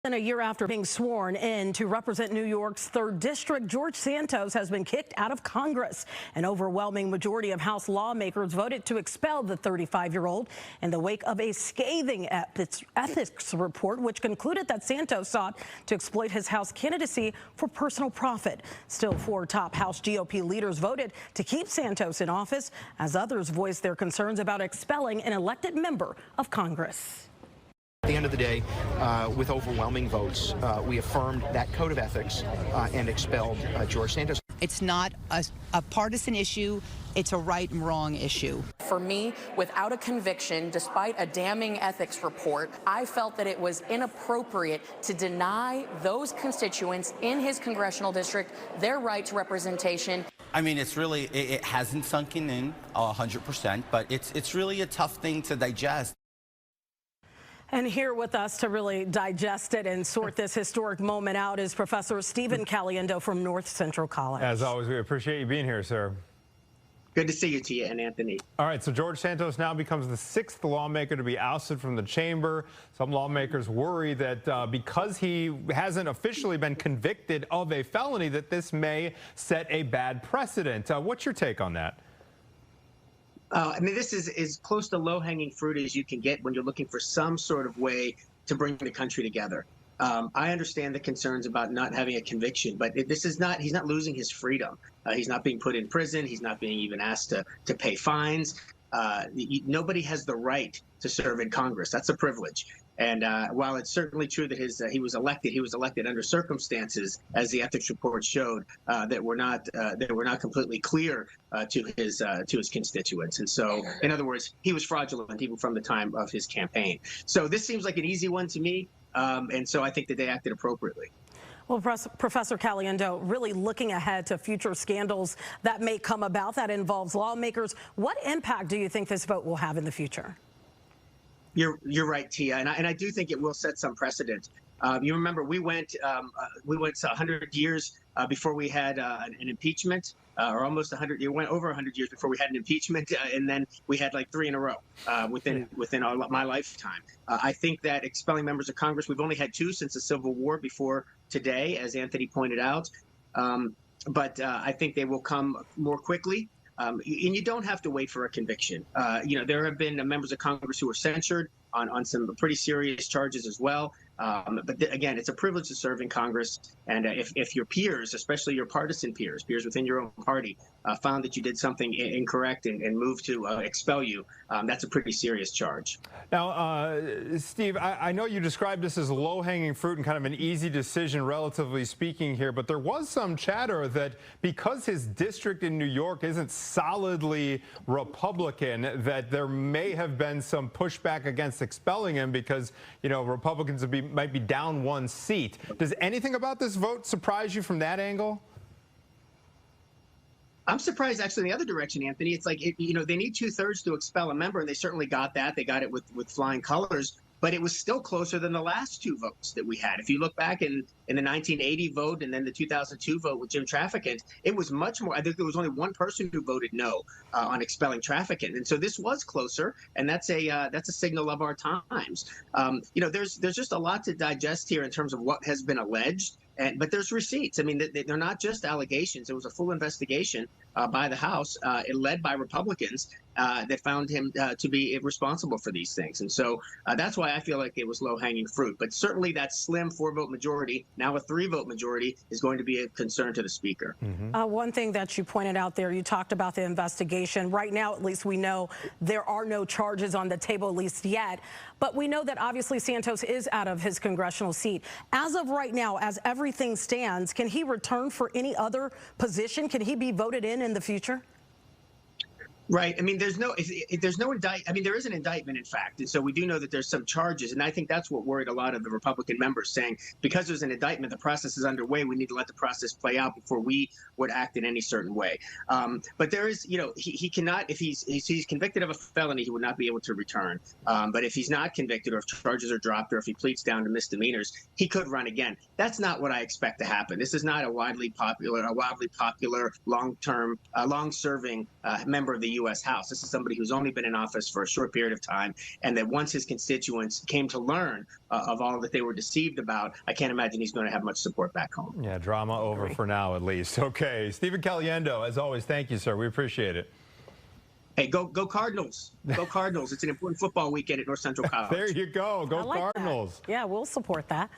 And a year after being sworn in to represent New York's 3rd District, George Santos has been kicked out of Congress. An overwhelming majority of House lawmakers voted to expel the 35-year-old in the wake of a scathing ethics report, which concluded that Santos sought to exploit his House candidacy for personal profit. Still, 4 top House GOP leaders voted to keep Santos in office, as others voiced their concerns about expelling an elected member of Congress. At the end of the day, with overwhelming votes, we affirmed that code of ethics and expelled George Santos. It's not a partisan issue. It's a right and wrong issue. For me, without a conviction, despite a damning ethics report, I felt that it was inappropriate to deny those constituents in his congressional district their right to representation. I mean, it hasn't sunk in 100%, but it's really a tough thing to digest. And here with us to really digest it and sort this historic moment out is Professor Stephen Caliendo from North Central College. As always, we appreciate you being here, sir. Good to see you, Tia and Anthony. All right, so George Santos now becomes the 6th lawmaker to be ousted from the chamber. Some lawmakers worry that because he hasn't officially been convicted of a felony, that this may set a bad precedent. What's your take on that? I mean, this is as close to low-hanging fruit as you can get when you're looking for some sort of way to bring the country together. I understand the concerns about not having a conviction, but this is not, he's not losing his freedom. He's not being put in prison. He's not being even asked to pay fines. Nobody has the right to serve in Congress. That's a privilege. And while it's certainly true that he was elected under circumstances, as the ethics report showed, that were not completely clear to his constituents. And so, in other words, he was fraudulent even from the time of his campaign. So this seems like an easy one to me, and so I think that they acted appropriately. Well, Professor Caliendo, really looking ahead to future scandals that may come about that involves lawmakers, what impact do you think this vote will have in the future? You're right, Tia, and I do think it will set some precedent. You remember we went 100 years before we had an impeachment, or almost 100. It went over 100 years before we had an impeachment, and then we had like 3 in a row within my lifetime. I think that expelling members of Congress, we've only had 2 since the Civil War before today, as Anthony pointed out, but I think they will come more quickly. And you don't have to wait for a conviction. You know, there have been members of Congress who were censured on some pretty serious charges as well. But again, it's a privilege to serve in Congress. And if your peers, especially your partisan peers within your own party, found that you did something incorrect and moved to expel you, that's a pretty serious charge. Now, Steve, I know you described this as low-hanging fruit and kind of an easy decision, relatively speaking here, but there was some chatter that because his district in New York isn't solidly Republican, that there may have been some pushback against expelling him because, you know, Republicans might be down 1 seat. Does anything about this vote surprise you from that angle? I'm surprised actually in the other direction, Anthony. It's like, you know, they need 2/3 to expel a member, and they certainly got that. They got it with flying colors, but it was still closer than the last 2 votes that we had. If you look back in the 1980 vote and then the 2002 vote with Jim Trafficant, it was much more. I think there was only 1 person who voted no on expelling Trafficant, and so this was closer, and that's a signal of our times. You know, there's just a lot to digest here in terms of what has been alleged. But there's receipts. I mean, they're not just allegations. It was a full investigation by the House, led by Republicans, that found him to be responsible for these things. And so that's why I feel like it was low-hanging fruit. But certainly that slim 4-vote majority, now a 3-vote majority, is going to be a concern to the Speaker. One thing that you pointed out there, you talked about the investigation. Right now, at least we know there are no charges on the table, at least yet. But we know that obviously Santos is out of his congressional seat. As of right now, as everything stands, can he return for any other position? Can he be voted in the future? Right. I mean, there's no indictment. I mean, there is an indictment, in fact. And so we do know that there's some charges. And I think that's what worried a lot of the Republican members, saying because there's an indictment, the process is underway. We need to let the process play out before we would act in any certain way. But there is, you know, he cannot, if he's convicted of a felony, he would not be able to return. But if he's not convicted, or if charges are dropped, or if he pleads down to misdemeanors, he could run again. That's not what I expect to happen. This is not a wildly popular, long-term, long-serving member of the U.S. House. This is somebody who's only been in office for a short period of time, and that once his constituents came to learn of all that they were deceived about, I can't imagine he's going to have much support back home. Yeah, drama over for now, at least. Okay, Stephen Caliendo, as always, thank you, sir. We appreciate it. Hey, go Cardinals. Go Cardinals. It's an important football weekend at North Central College. There you go. Go I like Cardinals. that. Yeah, we'll support that.